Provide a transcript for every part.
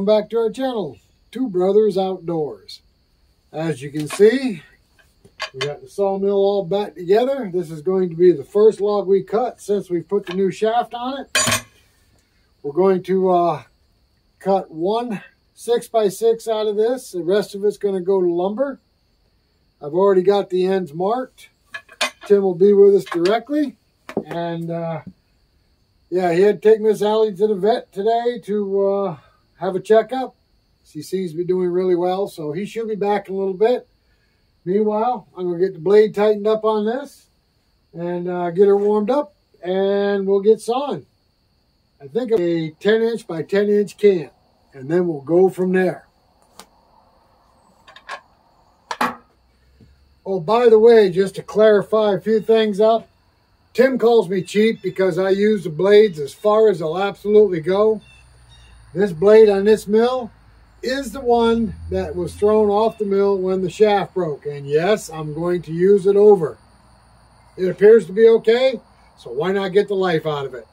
back to our channel, Two Brothers Outdoors. As you can see, we got the sawmill all back together. This is going to be the first log we cut since we put the new shaft on it. We're going to cut one 6x6 out of this. The rest of it's going to go to lumber. I've already got the ends marked. Tim will be with us directly. And yeah, he had to take Miss Allie to the vet today to have a checkup. She seems to be doing really well, so he should be back in a little bit. Meanwhile, I'm going to get the blade tightened up on this and get her warmed up, and we'll get sawing. I think a 10-inch by 10-inch can, and then we'll go from there. Oh, by the way, just to clarify a few things up, Tim calls me cheap because I use the blades as far as they'll absolutely go. This blade on this mill is the one that was thrown off the mill when the shaft broke. And yes, I'm going to use it over. It appears to be okay, so why not get the life out of it?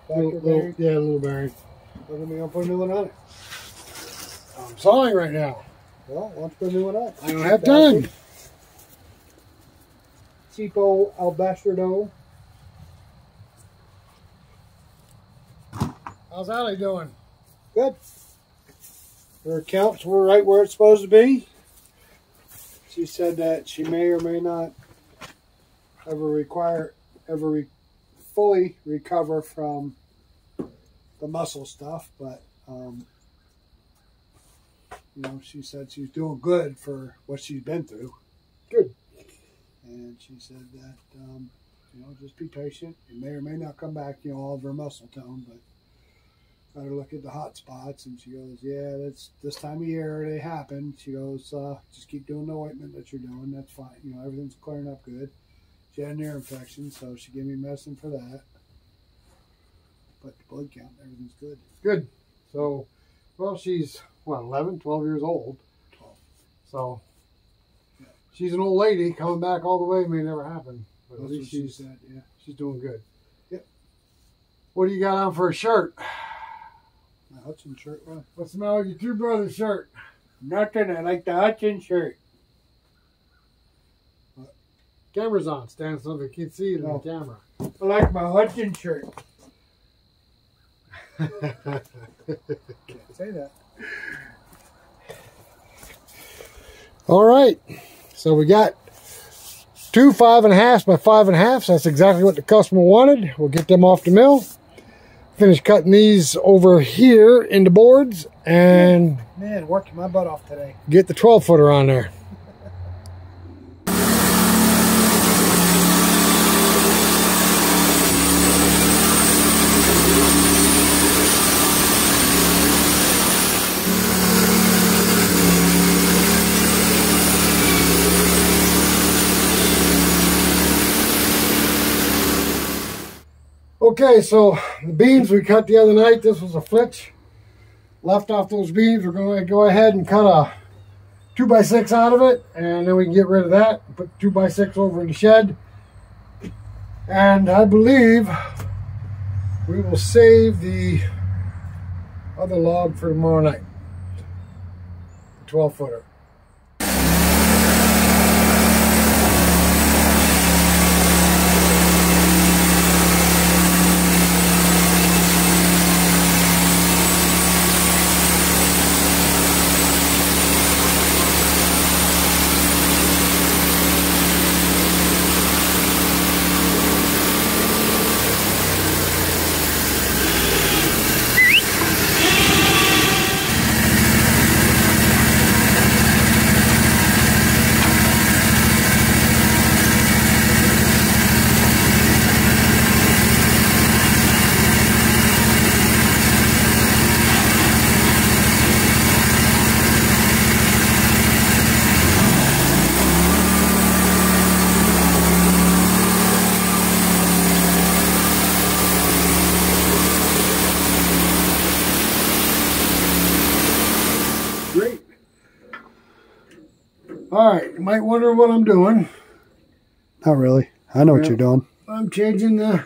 Yeah, a little bearing. We're going to put a new one on it. I'm sawing right now. Well, let's put a new one on. I don't have time. Cheapo albastro. How's Allie doing? Good. Her counts were right where it's supposed to be. She said that she may or may not fully recover from the muscle stuff, but you know, she said she's doing good for what she's been through. Good. And she said that you know, just be patient. It may or may not come back, you know, all of her muscle tone, but got to look at the hot spots. And she goes, yeah, that's this time of year they happen. She goes, just keep doing the ointment that you're doing. That's fine. You know, everything's clearing up good. She had an ear infection, so she gave me medicine for that. But the blood count, everything's good. Good. So, well, she's, what, 11, 12 years old. 12. So, yeah. She's an old lady. Coming back all the way may never happen. But That's at least she said, yeah. She's doing good. Yep. What do you got on for a shirt? My Hud-son shirt, right? What's the matter with your two brothers' shirt? Nothing. I like the Hud-son shirt. Camera's on. Stand so they can see it on the camera. I like my Hud-son shirt. Can't say that. All right. So we got 2 5.5 by 5.5. That's exactly what the customer wanted. We'll get them off the mill. Finish cutting these over here into boards and man, working my butt off today. Get the 12-footer on there. Okay, so the beams we cut the other night, this was a flitch. Left off those beams, we're going to go ahead and cut a 2x6 out of it, and then we can get rid of that, put 2x6 over in the shed. And I believe we will save the other log for tomorrow night, the 12-footer. Great. All right, you might wonder what I'm doing. Not really. I know what you're doing. I'm changing the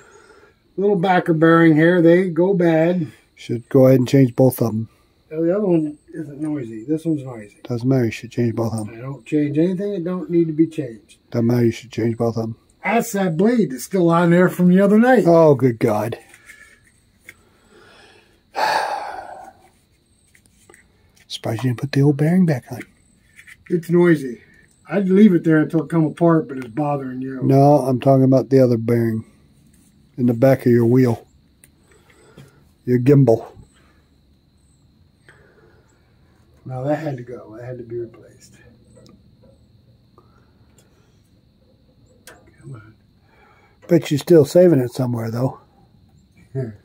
little backer bearing here. They go bad. Should go ahead and change both of them. Oh, the other one isn't noisy. This one's noisy. Doesn't matter. You should change both of them. I don't change anything that don't need to be changed. Doesn't matter. You should change both of them. That's that blade that's still on there from the other night. Oh, good God. Surprised you didn't put the old bearing back on. It's noisy. I'd leave it there until it come apart, but it's bothering you. No, I'm talking about the other bearing in the back of your wheel. Your gimbal. No, that had to go. That had to be replaced. Come on. Bet you're still saving it somewhere, though. Here.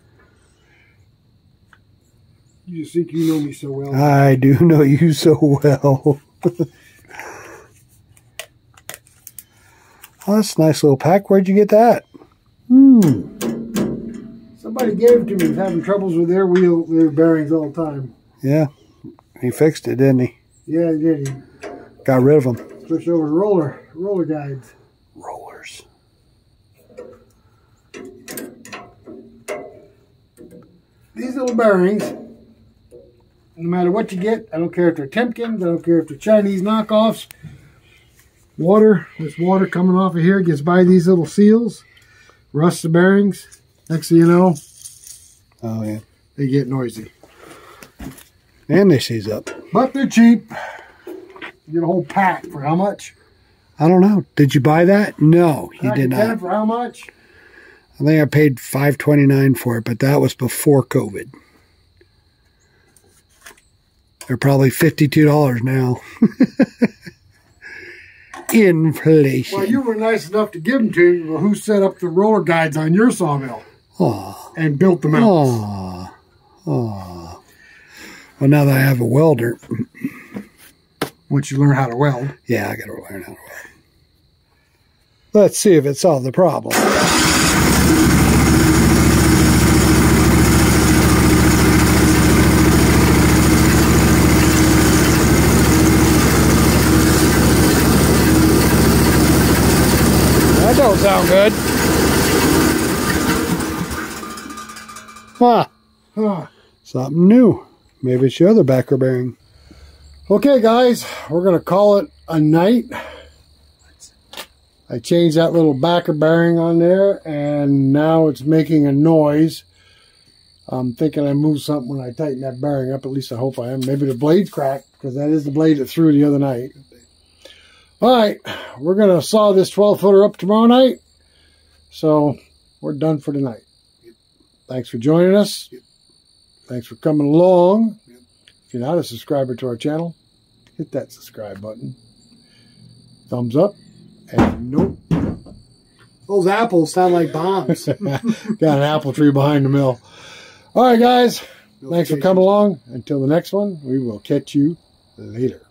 You just think you know me so well. I do know you so well. Oh, that's a nice little pack. Where'd you get that? Somebody gave it to me. He's having troubles with their bearings all the time. Yeah. He fixed it, didn't he? Yeah, he did. He got rid of them. Switched over to roller guides. Rollers. these little bearings, no matter what you get, I don't care if they're Temkins, I don't care if they're Chinese knockoffs, this water coming off of here gets by these little seals, rusts the bearings. Next thing you know, oh yeah, they get noisy. And they seize up. But they're cheap. You get a whole pack for how much? I don't know. Did you buy that? No, you did not. For how much? I think I paid $5.29 for it, but that was before COVID. They're probably $52 now. Inflation. Well, you were nice enough to give them to me. Well, who set up the roller guides on your sawmill? Oh. And built them out? Oh. Oh. Well, now that I have a welder. Once you learn how to weld. Yeah, I got to learn how to weld. Let's see if it solved the problem. That don't sound good. Huh. Something new. Maybe it's your other backer bearing. Okay, guys, we're going to call it a night. I changed that little backer bearing on there, and now it's making a noise. I'm thinking I moved something when I tightened that bearing up. At least I hope I am. Maybe the blade's cracked, because that is the blade that threw the other night. All right, we're going to saw this 12-footer up tomorrow night. So we're done for tonight. Thanks for joining us. Thanks for coming along. If you're not a subscriber to our channel, hit that subscribe button. Thumbs up. And nope. Those apples sound like bombs. Got an apple tree behind the mill. All right, guys. Thanks for coming along. Until the next one, we will catch you later.